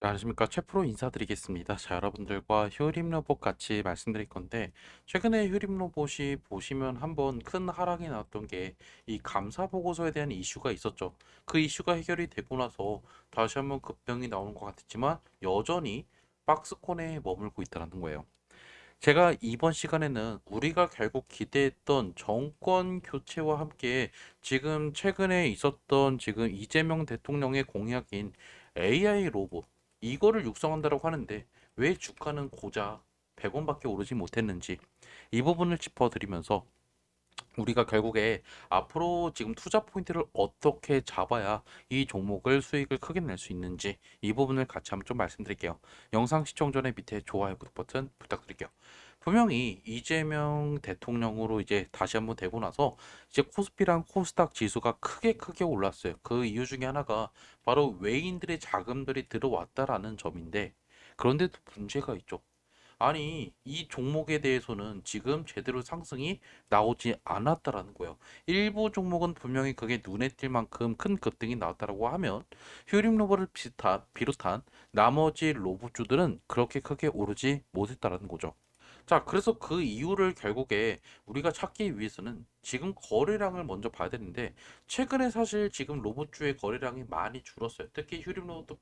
안녕하십니까. 최프로 인사드리겠습니다. 자, 여러분들과 휴림 로봇 같이 말씀드릴 건데, 최근에 휴림 로봇이 보시면 한번 큰 하락이 나왔던 게 이 감사 보고서에 대한 이슈가 있었죠. 그 이슈가 해결이 되고 나서 다시 한번 급등이 나오는 것 같았지만 여전히 박스권에 머물고 있다는 거예요. 제가 이번 시간에는 우리가 결국 기대했던 정권 교체와 함께 지금 최근에 있었던 지금 이재명 대통령의 공약인 AI 로봇 이거를 육성한다고 하는데 왜 주가는 고작 100원밖에 오르지 못했는지 이 부분을 짚어드리면서 우리가 결국에 앞으로 지금 투자 포인트를 어떻게 잡아야 이 종목을 수익을 크게 낼 수 있는지 이 부분을 같이 한번 좀 말씀드릴게요. 영상 시청 전에 밑에 좋아요, 구독 버튼 부탁드릴게요. 분명히 이재명 대통령으로 이제 다시 한번 되고 나서 이제 코스피랑 코스닥 지수가 크게 올랐어요. 그 이유 중에 하나가 바로 외인들의 자금들이 들어왔다라는 점인데 그런데도 문제가 있죠. 아니, 이 종목에 대해서는 지금 제대로 상승이 나오지 않았다라는 거예요. 일부 종목은 분명히 그게 눈에 띌 만큼 큰 급등이 나왔다라고 하면 휴림 로봇을 비롯한 나머지 로봇주들은 그렇게 크게 오르지 못했다라는 거죠. 자, 그래서 그 이유를 결국에 우리가 찾기 위해서는 지금 거래량을 먼저 봐야 되는데 최근에 사실 지금 로봇주의 거래량이 많이 줄었어요. 특히 휴림 로봇도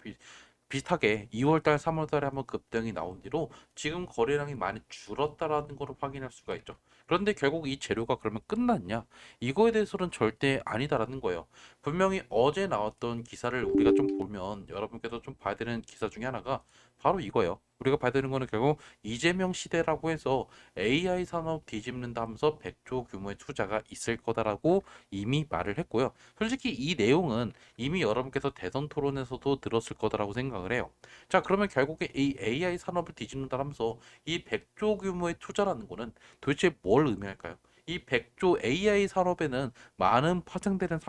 비슷하게 2월달, 3월달에 한번 급등이 나온 뒤로 지금 거래량이 많이 줄었다라는 걸 확인할 수가 있죠. 그런데 결국 이 재료가 그러면 끝났냐? 이거에 대해서는 절대 아니다라는 거예요. 분명히 어제 나왔던 기사를 우리가 좀 보면 여러분께서 좀 봐야 되는 기사 중에 하나가 바로 이거예요. 우리가 봐야 되는 거는 결국 이재명 시대라고 해서 AI 산업 뒤집는다 하면서 100조 규모의 투자가 있을 거다라고 이미 말을 했고요. 솔직히 이 내용은 이미 여러분께서 대선 토론에서도 들었을 거다라고 생각을 해요. 자, 그러면 결국에 이 AI 산업을 뒤집는다 하면서 이 100조 규모의 투자라는 거는 도대체 뭘 의미할까요? 이 100조 AI 산업에는 많은 파생되는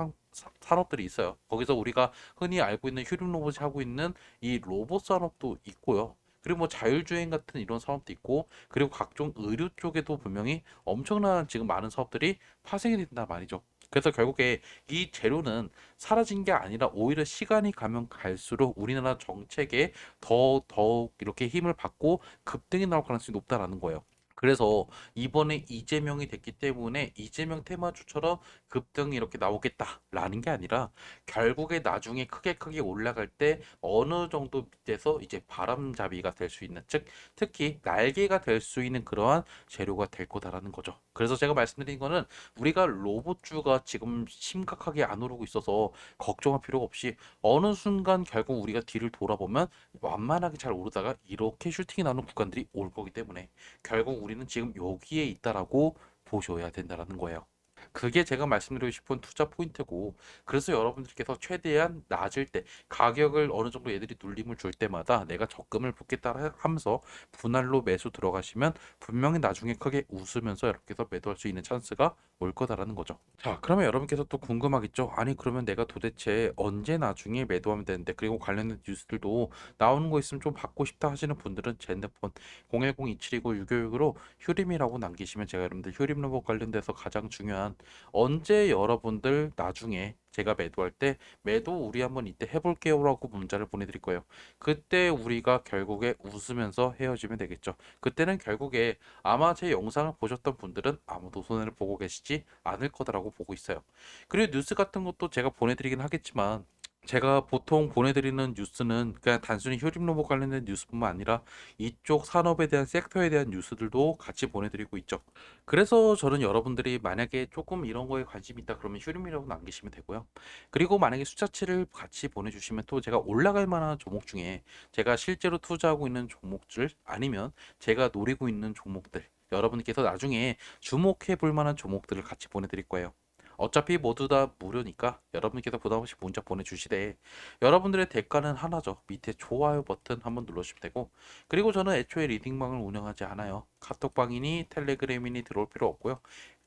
산업들이 있어요. 거기서 우리가 흔히 알고 있는 휴림 로봇이 하고 있는 이 로봇 산업도 있고요. 그리고 뭐 자율주행 같은 이런 사업도 있고, 그리고 각종 의료 쪽에도 분명히 엄청난 지금 많은 사업들이 파생이 된단 말이죠. 그래서 결국에 이 재료는 사라진 게 아니라 오히려 시간이 가면 갈수록 우리나라 정책에 더욱 이렇게 힘을 받고 급등이 나올 가능성이 높다라는 거예요. 그래서 이번에 이재명이 됐기 때문에 이재명 테마주처럼 급등이 이렇게 나오겠다라는 게 아니라 결국에 나중에 크게 올라갈 때 어느 정도 밑에서 이제 바람잡이가 될 수 있는, 즉 특히 날개가 될 수 있는 그러한 재료가 될 거다라는 거죠. 그래서 제가 말씀드린 거는 우리가 로봇주가 지금 심각하게 안 오르고 있어서 걱정할 필요가 없이 어느 순간 결국 우리가 뒤를 돌아보면 완만하게 잘 오르다가 이렇게 슈팅이 나오는 구간들이 올 거기 때문에 결국 우리는 지금 여기에 있다라고 보셔야 된다라는 거예요. 그게 제가 말씀드리고 싶은 투자 포인트고, 그래서 여러분들께서 최대한 낮을 때 가격을 어느 정도 얘들이 눌림을 줄 때마다 내가 적금을 붓겠다 하면서 분할로 매수 들어가시면 분명히 나중에 크게 웃으면서 이렇게 해서 매도할 수 있는 찬스가 올 거다라는 거죠. 자, 그러면 여러분께서 또 궁금하겠죠? 아니, 그러면 내가 도대체 언제 나중에 매도하면 되는데, 그리고 관련된 뉴스들도 나오는 거 있으면 좀 받고 싶다 하시는 분들은 제 핸드폰 010-2729-656으로 휴림이라고 남기시면 제가 여러분들 휴림 로봇 관련돼서 가장 중요한 언제 여러분들 나중에 제가 매도할 때 매도 우리 한번 이때 해볼게요라고 문자를 보내드릴 거예요. 그때 우리가 결국에 웃으면서 헤어지면 되겠죠. 그때는 결국에 아마 제 영상을 보셨던 분들은 아무도 손해를 보고 계시지 않을 거다라고 보고 있어요. 그리고 뉴스 같은 것도 제가 보내드리긴 하겠지만 제가 보통 보내드리는 뉴스는 그냥 단순히 휴림 로봇 관련된 뉴스뿐만 아니라 이쪽 산업에 대한 섹터에 대한 뉴스들도 같이 보내드리고 있죠. 그래서 저는 여러분들이 만약에 조금 이런 거에 관심이 있다 그러면 휴림이라고 남기시면 되고요. 그리고 만약에 숫자치를 같이 보내주시면 또 제가 올라갈 만한 종목 중에 제가 실제로 투자하고 있는 종목들 아니면 제가 노리고 있는 종목들 여러분께서 나중에 주목해 볼 만한 종목들을 같이 보내드릴 거예요. 어차피 모두 다 무료니까 여러분께서 부담 없이 문자 보내주시되 여러분들의 대가는 하나죠. 밑에 좋아요 버튼 한번 눌러주시면 되고 그리고 저는 애초에 리딩방을 운영하지 않아요. 카톡방이니 텔레그램이니 들어올 필요 없고요.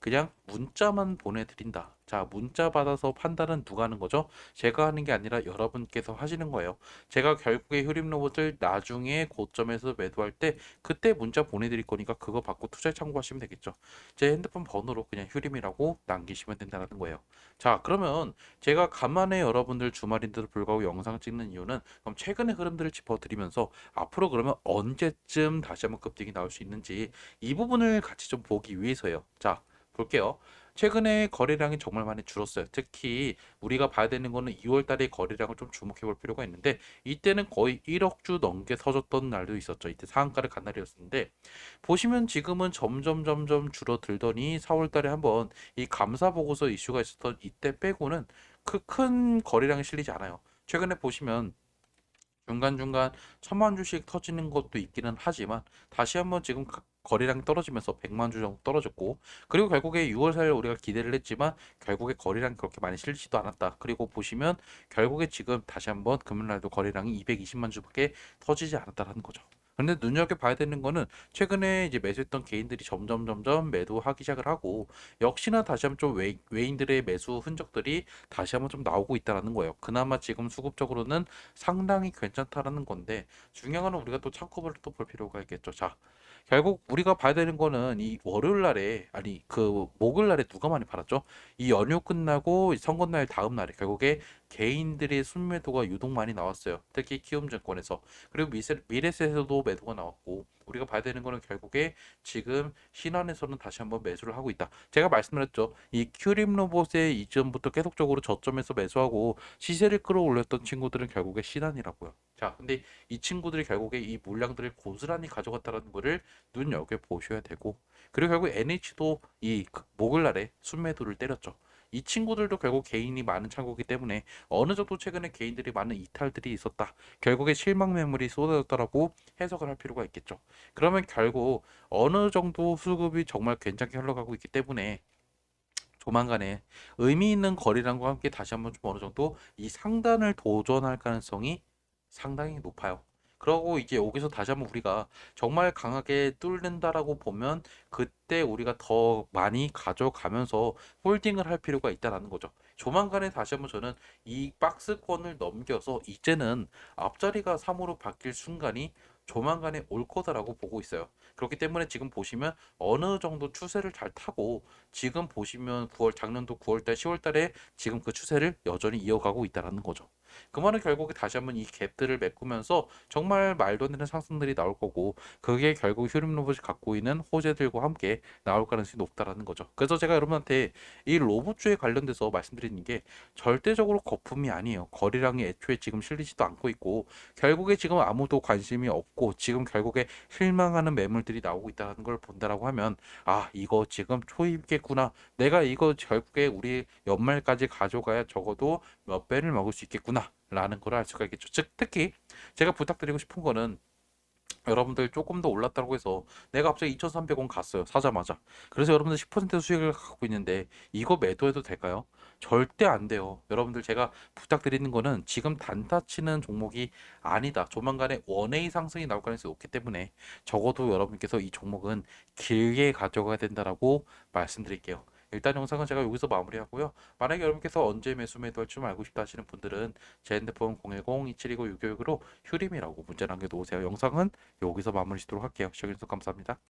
그냥 문자만 보내드린다. 자, 문자 받아서 판단은 누가 하는 거죠? 제가 하는 게 아니라 여러분께서 하시는 거예요. 제가 결국에 휴림 로봇을 나중에 고점에서 매도할 때 그때 문자 보내드릴 거니까 그거 받고 투자에 참고하시면 되겠죠. 제 핸드폰 번호로 그냥 휴림이라고 남기시면 된다는 거예요. 자, 그러면 제가 간만에 여러분들 주말인데도 불구하고 영상 찍는 이유는 그럼 최근의 흐름들을 짚어드리면서 앞으로 그러면 언제쯤 다시 한번 급등이 나올 수 있는지 이 부분을 같이 좀 보기 위해서요. 자, 볼게요. 최근에 거래량이 정말 많이 줄었어요. 특히 우리가 봐야 되는 거는 2월 달의 거래량을 좀 주목해 볼 필요가 있는데 이때는 거의 1억 주 넘게 서졌던 날도 있었죠. 이때 상한가를 간 날이었는데 보시면 지금은 점점 줄어들더니 4월 달에 한번 이 감사 보고서 이슈가 있었던 이때 빼고는 그 큰 거래량이 실리지 않아요. 최근에 보시면 중간중간 1,000만 주씩 터지는 것도 있기는 하지만 다시 한번 지금 거래량이 떨어지면서 100만 주 정도 떨어졌고 그리고 결국에 6월 4일 우리가 기대를 했지만 결국에 거래량이 그렇게 많이 실리지도 않았다. 그리고 보시면 결국에 지금 다시 한번 금요일날도 거래량이 220만 주밖에 터지지 않았다라는 거죠. 근데 눈여겨봐야 되는 거는 최근에 이제 매수했던 개인들이 점점 매도하기 시작을 하고 역시나 다시 한번 좀 외인들의 매수 흔적들이 다시 한번 좀 나오고 있다라는 거예요. 그나마 지금 수급적으로는 상당히 괜찮다라는 건데 중요한 건 우리가 또 창구를 또 볼 필요가 있겠죠. 자, 결국 우리가 봐야 되는 거는 이 월요일 날에 아니 그 목요일 날에 누가 많이 팔았죠? 이 연휴 끝나고 선거날 다음 날에 결국에 개인들의 순매도가 유독 많이 나왔어요. 특히 키움증권에서 그리고 미래세에서도 매도가 나왔고 우리가 봐야 되는 거는 결국에 지금 신한에서는 다시 한번 매수를 하고 있다. 제가 말씀드렸죠. 이 큐림 로봇의 이전부터 계속적으로 저점에서 매수하고 시세를 끌어올렸던 친구들은 결국에 신한이라고요. 자, 근데 이 친구들이 결국에 이 물량들을 고스란히 가져갔다는 거를 눈여겨 보셔야 되고 그리고 결국 NH도 이 목요일 날에 순매도를 때렸죠. 이 친구들도 결국 개인이 많은 창구기 때문에 어느 정도 최근에 개인들이 많은 이탈들이 있었다. 결국에 실망 매물이 쏟아졌다라고 해석을 할 필요가 있겠죠. 그러면 결국 어느 정도 수급이 정말 괜찮게 흘러가고 있기 때문에 조만간에 의미 있는 거래량과 함께 다시 한번 좀 어느 정도 이 상단을 도전할 가능성이 상당히 높아요. 그러고 이제 여기서 다시 한번 우리가 정말 강하게 뚫는다라고 보면 그때 우리가 더 많이 가져가면서 홀딩을 할 필요가 있다라는 거죠. 조만간에 다시 한번 저는 이 박스권을 넘겨서 이제는 앞자리가 3으로 바뀔 순간이 조만간에 올 거다라고 보고 있어요. 그렇기 때문에 지금 보시면 어느 정도 추세를 잘 타고 지금 보시면 9월 작년도 9월달, 10월달에 지금 그 추세를 여전히 이어가고 있다라는 거죠. 그 말은 결국에 다시 한번 이 갭들을 메꾸면서 정말 말도 안 되는 상승들이 나올 거고 그게 결국 휴림 로봇이 갖고 있는 호재들과 함께 나올 가능성이 높다라는 거죠. 그래서 제가 여러분한테 이 로봇주에 관련돼서 말씀드리는 게 절대적으로 거품이 아니에요. 거래량이 애초에 지금 실리지도 않고 있고 결국에 지금 아무도 관심이 없고 지금 결국에 실망하는 매물들이 나오고 있다는 걸 본다라고 하면 아 이거 지금 초입겠구나. 내가 이거 결국에 우리 연말까지 가져가야 적어도 몇 배를 먹을 수 있겠구나. 라는 걸 알 수가 있겠죠. 즉, 특히 제가 부탁드리고 싶은 거는 여러분들 조금 더 올랐다고 해서 내가 갑자기 2,300원 갔어요. 사자마자. 그래서 여러분들 10% 수익을 갖고 있는데 이거 매도해도 될까요? 절대 안 돼요. 여러분들 제가 부탁드리는 거는 지금 단타 치는 종목이 아니다. 조만간에 원웨이 상승이 나올 가능성이 높기 때문에 적어도 여러분께서 이 종목은 길게 가져가야 된다라고 말씀드릴게요. 일단 영상은 제가 여기서 마무리하고요. 만약에 여러분께서 언제 매수 매도할 줄 알고 싶다 하시는 분들은 제 핸드폰 010-2729-666으로 휴림이라고 문자 남겨놓으세요. 영상은 여기서 마무리 짓도록 할게요. 시청해주셔서 감사합니다.